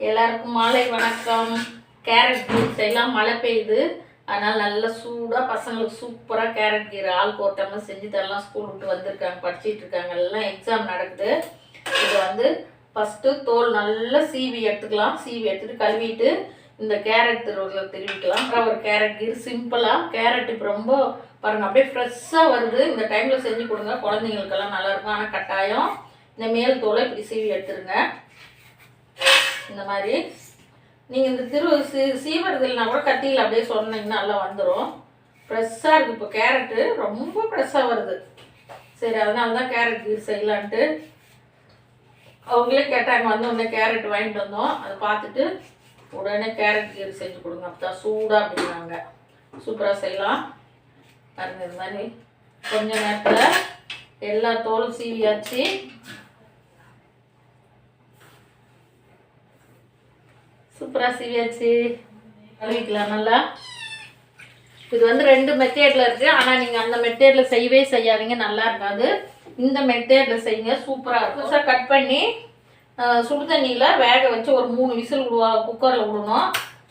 எல்லாருக்கும் மாலை வணக்கம். கேரட் ஜூஸ் எல்லாம் மழை பெய்யுது, அதனால் நல்லா சூடாக பசங்களுக்கு சூப்பராக கேரட் கீரை ஆளுக்கு ஒரு டம்ளர் செஞ்சு தரலாம். ஸ்கூல் விட்டு வந்திருக்காங்க, படிச்சிட்டு இருக்காங்க, எல்லாம் எக்ஸாம் நடக்குது. இது வந்து ஃபஸ்ட்டு தோல் நல்லா சீவி எடுத்துக்கலாம். சீவி எடுத்துட்டு கழுவிட்டு இந்த கேரட் திருவிக்கலாம். அப்புறம் ஒரு கேரட் கீரை சிம்பிளாக கேரட் இப்போ ரொம்ப பாருங்கள் அப்படியே ஃப்ரெஷ்ஷாக வருது. இந்த டைமில் செஞ்சு கொடுங்க, குழந்தைங்களுக்கெல்லாம் நல்லாயிருக்கும். ஆனால் கட்டாயம் இந்த மேல் தோலை இப்படி சீவி எடுத்துருங்க. இந்த மாதிரி நீங்கள் இந்த சீவறது இல்லைனா கூட கத்தியில் அப்படியே சொன்னீங்கன்னா நல்லா வந்துடும். ஃப்ரெஷ்ஷாக இருக்குது. இப்போ கேரட்டு ரொம்ப ஃப்ரெஷ்ஷாக வருது. சரி, அதனால தான் கேரட் கீர் செய்யலான்ட்டு அவங்களே கேட்டாங்க. வந்து உடனே கேரட் வாங்கிட்டு வந்தோம். அதை பார்த்துட்டு உடனே கேரட் கீர் செஞ்சு கொடுங்க, அப்போ தான் சூடாக அப்படின்னாங்க. சூப்பராக செய்யலாம் பாருங்க. இது மாதிரி கொஞ்ச நேரத்தில் எல்லா தோலும் சீவியாச்சு. சூப்பராக சீவியாச்சு. கழுவிக்கலாம் நல்லா. இது வந்து 2 மெத்தேடில் இருக்குது. ஆனால் நீங்கள் அந்த மெத்தேடில் செய்யவே செய்யாதீங்க, நல்லா இருக்காது. இந்த மெத்தேடில் செய்யுங்க, சூப்பராக இருக்கும். புதுசாக கட் பண்ணி சுடு தண்ணியில் வேக வச்சு ஒரு 3 விசில் குக்கரில் விடணும்.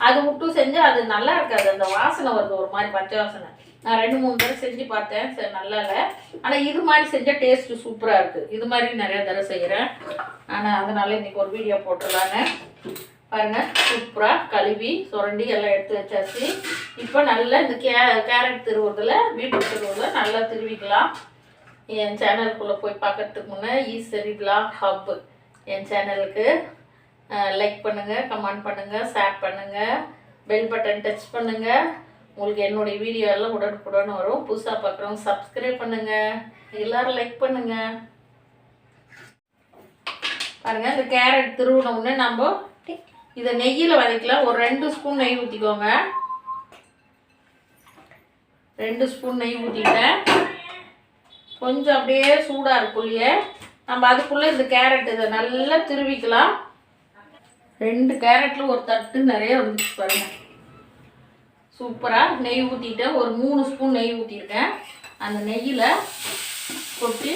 அது விட்டு செஞ்சால் அது நல்லா இருக்காது. அந்த வாசனை வருது, ஒரு மாதிரி பச்சை வாசனை. நான் 2-3 தடவை செஞ்சு பார்த்தேன், சரி நல்லா இல்லை. ஆனால் இது மாதிரி செஞ்சால் டேஸ்ட்டு சூப்பராக இருக்குது. இது மாதிரி நிறையா தடவை செய்கிறேன். ஆனால் அதனால இன்றைக்கி ஒரு வீடியோ போட்டுடலான்னு பாருங்கள். சூப்பராக கழுவி சுரண்டி எல்லாம் எடுத்து வச்சாச்சு. இப்போ நல்லா இந்த கேரட் திருவுறதில் பீட்ரூட் திருவுறதில் நல்லா திருவிக்கலாம். என் சேனலுக்குள்ளே போய் பார்க்கறதுக்கு முன்னே ஈஸ்வரி விலாக் ஹப் என் சேனலுக்கு லைக் பண்ணுங்கள், கமெண்ட் பண்ணுங்கள், ஷேர் பண்ணுங்கள், பெல் பட்டன் டச் பண்ணுங்கள். உங்களுக்கு என்னுடைய வீடியோ எல்லாம் உடனுக்குடன் வரும். புதுசாக பார்க்குறவங்க சப்ஸ்கிரைப் பண்ணுங்கள், எல்லோரும் லைக் பண்ணுங்கள். பாருங்கள், இந்த கேரட் திருவின உடனே நம்ம இதை நெய்யில் வதக்கலாம். ஒரு 2 ஸ்பூன் நெய் ஊற்றிக்கோங்க. 2 ஸ்பூன் நெய் ஊற்றிட்டேன். கொஞ்சம் அப்படியே சூடாக இருக்குள்ளேயே நம்ம அதுக்குள்ளே இந்த கேரட் இதை நல்லா திருவிக்கலாம். 2 கேரட்டில் ஒரு தட்டு நிறைய வந்துச்சு பாருங்கள். சூப்பராக நெய் ஊற்றிட்டேன். ஒரு 3 ஸ்பூன் நெய் ஊற்றிருக்கேன். அந்த நெய்யில் கொட்டி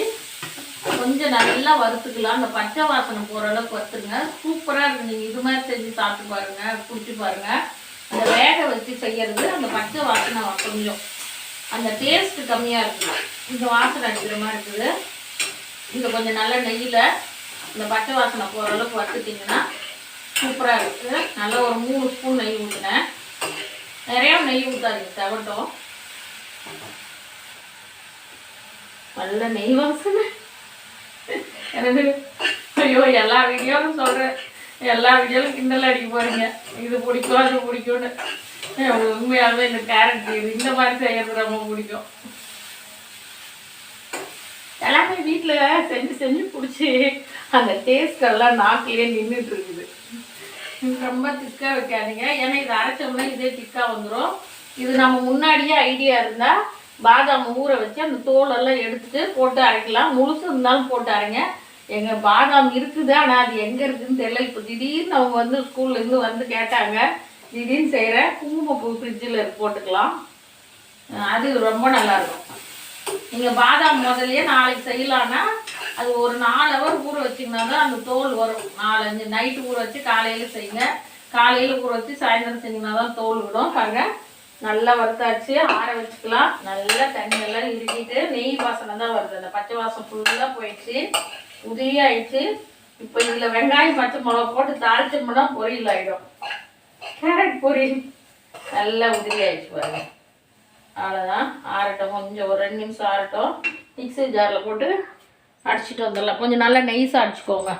கொஞ்சம் நல்லா வறுத்துக்கலாம். அந்த பச்சை வாசனை போகிற அளவுக்கு வறுத்துருங்க. சூப்பராக இருக்குது. நீங்கள் இது மாதிரி செஞ்சு சாப்பிட்டு பாருங்கள், குடிச்சு பாருங்கள். அந்த வேக வச்சு செய்கிறது அந்த பச்சை வாசனை கொஞ்சம் அந்த டேஸ்ட்டு கம்மியாக இருக்குது. இந்த வாசனை அடிக்கிற மாதிரி இருக்குது. இதை கொஞ்சம் நல்லா நெய்யில் இந்த பச்சை வாசனை போகிற அளவுக்கு வறுத்துட்டிங்கன்னா சூப்பராக இருக்குது. நல்லா ஒரு 3 ஸ்பூன் நெய் ஊற்றினேன். நிறையா நெய் ஊற்றாதீங்க, தவட்டும். நல்ல நெய் வாசனை எனக்கு. ஐயோ, எல்லா வீடியோவும் சொல்கிறேன், எல்லா வீடியோவும் கிண்டல் அடிக்க போகிறீங்க. இது பிடிக்கும் அது பிடிக்கும்னு. உண்மையாகவே இந்த கேரட் இந்த மாதிரி செய்யறது ரொம்ப பிடிக்கும். எல்லாமே வீட்டில் செஞ்சு செஞ்சு பிடிச்சி அந்த டேஸ்டெல்லாம் நாக்கிலே நின்றுட்டு இருக்குது. ரொம்ப திக்காக வைக்காதீங்க, ஏன்னா இது அரைச்சோம்னா இதே திக்காக வந்துடும். இது நம்ம முன்னாடியே ஐடியா இருந்தால் பாதாம் ஊற வச்சு அந்த தோலெல்லாம் எடுத்துட்டு போட்டு அரைக்கலாம். முழுசு இருந்தாலும் போட்டு அரைங்க. எங்கள் பாதாம் இருக்குது, ஆனால் அது எங்கே இருக்குதுன்னு தெரியல. இப்போ திடீர்னு அவங்க வந்து ஸ்கூல்லேருந்து வந்து கேட்டாங்க, திடீர்னு செய்கிறேன். குங்குமப்பூ ஃப்ரிட்ஜில் போட்டுக்கலாம், அது ரொம்ப நல்லாயிருக்கும். நீங்கள் பாதாம் முதல்லையே நாளைக்கு செய்யலான்னா அது ஒரு 4 ஹவர் ஊற வச்சிங்கன்னா தான் அந்த தோல் வரும். 4-5 நைட்டு ஊற வச்சு காலையில் செய்யுங்க. காலையில் ஊற வச்சு சாயந்தரம் செஞ்சிங்கன்னா தான் தோல் விடும். பாருங்கள், நல்லா வறுத்தாச்சு. ஆற வச்சுக்கலாம். நல்லா தண்ணியெல்லாம் இறுக்கிட்டு நெய் வாசனை தான் வருது. அந்த பச்சை வாசம் ஃபுல்லாக போயிடுச்சு, உதிரியாயிடுச்சு. இப்போ இதில் வெங்காயம் பச்சை மிளகா போட்டு தாளிச்சோம்னா பொரியல் ஆகிடும். கேரட் பொரியல் நல்லா உதிரி ஆயிடுச்சு பாருங்க. அவ்வளோதான். ஆறட்டும், கொஞ்சம் ஒரு 2 நிமிஷம் ஆறட்டும். மிக்ஸி ஜாரில் போட்டு அடிச்சுட்டு வந்துடலாம். கொஞ்சம் நல்லா நைஸாக அடிச்சுக்கோங்க.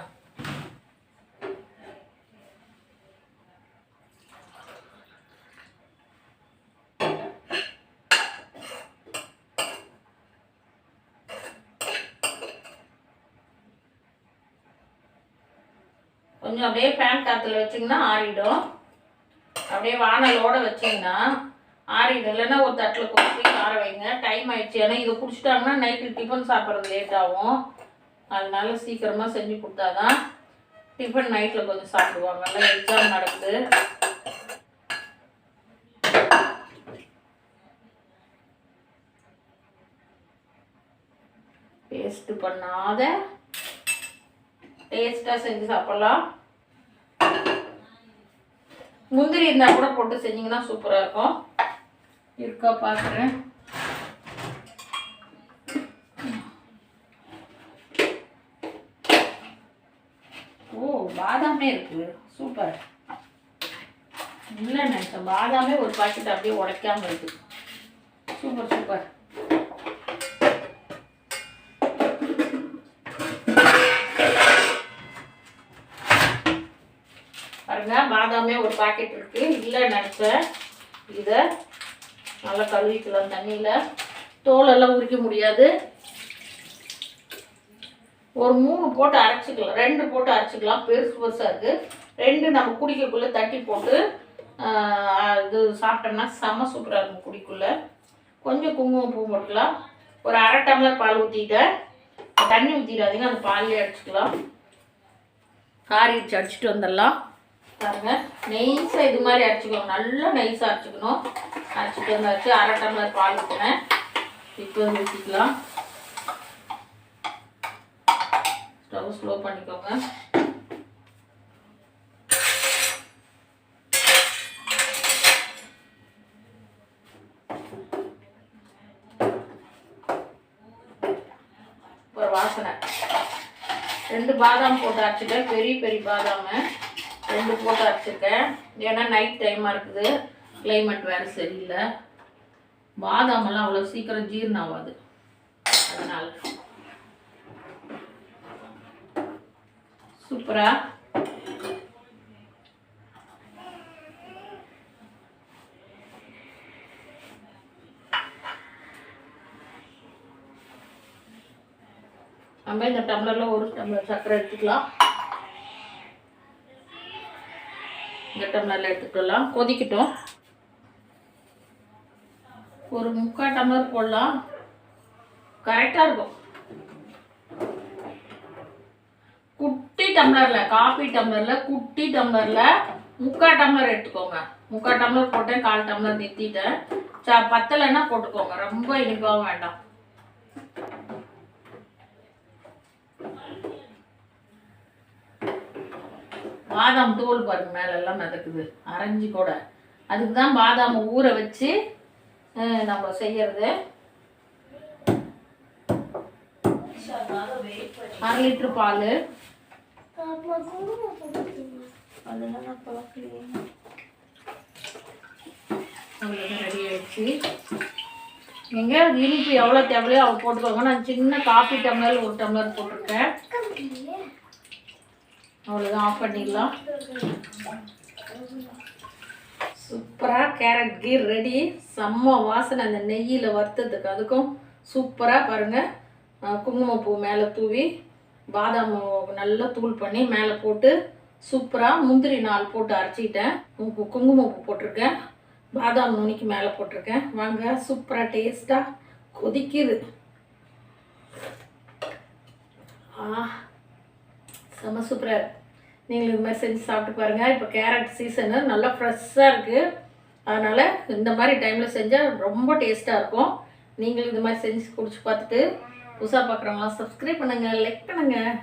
கொஞ்சம் அப்படியே ஃபேன் காற்றுல வச்சிங்கன்னா ஆறிடும். அப்படியே வானலோடு வச்சிங்கன்னா ஆறிடும். இல்லைன்னா ஒரு தட்டில் கொட்டி ஆற வைங்க. டைம் ஆயிடுச்சு. ஏன்னா இதை குடிச்சிட்டாங்கன்னா நைட்டு டிஃபன் சாப்பிட்றது லேட் ஆகும். அதனால சீக்கிரமாக செஞ்சு கொடுத்தாதான் டிஃபன் நைட்டில் கொஞ்சம் சாப்பிடுவாங்க. நல்லா எக்ஸாம் நடக்குது. வேஸ்ட்டு பண்ணாத டேஸ்ட்டாக செஞ்சு சாப்பிட்லாம். முந்திரி இருந்தால் கூட போட்டு செஞ்சிங்கன்னா சூப்பராக இருக்கும். இருக்கா பார்க்குறேன். ஓ பாதாமே இருக்குது, சூப்பர். இல்லை நினைச்சேன் பாதாமே ஒரு பாக்கெட் அப்படியே உடைக்காமல் இருக்குது. Super super. பாருங்க பாதாமே ஒரு பாக்கெட் இருக்குது. இல்லை நினச்சேன். இதை நல்லா கழுவிக்கலாம் தண்ணியில். தோலெல்லாம் உரிக்க முடியாது. ஒரு 3 போட்டு அரைச்சிக்கலாம், 2 போட்டு அரைச்சிக்கலாம். பெருசு பெருசாக இருக்குது. 2 நம்ம குடிக்கக்குள்ளே தட்டி போட்டு இது சாப்பிட்டோம்னா செம சூப்பராக இருக்கும். குடிக்குள்ளே கொஞ்சம் குங்குமப்பூ போட்டுக்கலாம். ஒரு 1/2 டம்ளர் பால் ஊற்றிட்டேன். தண்ணி ஊற்றிடாதீங்க, அந்த பால்லேயே அடிச்சுக்கலாம். காரி வச்சு அடிச்சுட்டு வந்துடலாம். பாருங்க நெய்ஸாக இது மாதிரி அரைச்சிக்கணும். நல்லா நெய்ஸாக அரைச்சிக்கணும். அரைச்சிட்டு வந்தாச்சு. 1/2 டம்ளர் பால் ஊற்றினேன். இப்போ ஊற்றிக்கலாம். ஸ்டவ் ஸ்லோ பண்ணிக்கோங்க. ஒரு வாசனை. 2 பாதாம் போட்டு அரைச்சிட்டேன். பெரிய பெரிய பாதாம் 2 போட்டு அரைச்சிருக்கேன். ஏன்னா நைட் டைமாக இருக்குது, கிளைமேட் வேறு சரியில்லை. பாதாமெல்லாம் அவ்வளோ சீக்கிரம் ஜீரணம் ஆகாது, அதனால் சூப்பரா. நம்ம இந்த டம்ளரில் 1 டம்ளர் சர்க்கரை எடுத்துக்கலாம். இந்த டம்ளரில் எடுத்துக்கலாம். கொதிக்கட்டும். ஒரு 3/4 டம்ளர் போடலாம், கரெக்டாக இருக்கும். குட்டி டம்ளரில், காஃபி டம்ளரில் குட்டி டம்ளரில் 3/4 டம்ளர் எடுத்துக்கோங்க. 3/4 டம்ளர் போட்டேன், 1/4 டம்ளர் நிறுத்திட்டேன். பத்தலைன்னா போட்டுக்கோங்க, ரொம்ப இனிப்பாகவும் வேண்டாம். பாதாம் தோல் பாருங்க மேலெல்லாம் மிதக்குது, அரைஞ்சி கூட. அதுக்கு தான் பாதாம் ஊற வச்சு நம்ம செய்யறது. 1/2 லிட்டர் பால். ரெடி ஆயிடுச்சு. நீங்க இனிப்பு எவ்வளோ தேவையோ அவள் போட்டுக்கோங்க. நான் சின்ன காஃபி டம்ளர் 1 டம்ளர் போட்டிருக்கேன். அவ்வளோதான், ஆஃப் பண்ணிடலாம். சூப்பராக கேரட் கீர் ரெடி. செம்ம வாசனை அந்த நெய்யில் வறுத்ததுக்கு. அதுக்கும் சூப்பராக பாருங்கள். குங்குமப்பூ மேலே தூவி பாதாம் நல்லா தூள் பண்ணி மேலே போட்டு சூப்பராக முந்திரி 4 போட்டு அரைச்சிக்கிட்டேன். குங்குமப்பூ போட்டிருக்கேன், பாதாம் நுனிக்கு மேலே போட்டிருக்கேன். வாங்க சூப்பராக டேஸ்ட்டாக கொதிக்குது. செம்ம சூப்பராக இருக்குது. நீங்களும் இது மாதிரி செஞ்சு சாப்பிட்டு பாருங்கள். இப்போ கேரட் சீசனு நல்லா ஃப்ரெஷ்ஷாக இருக்குது. அதனால் இந்த மாதிரி டைமில் செஞ்சால் ரொம்ப டேஸ்ட்டாக இருக்கும். நீங்களும் இது மாதிரி செஞ்சு குடிச்சு பார்த்துட்டு புதுசாக பார்க்குறவங்களாம் சப்ஸ்கிரைப் பண்ணுங்கள், லைக் பண்ணுங்கள்.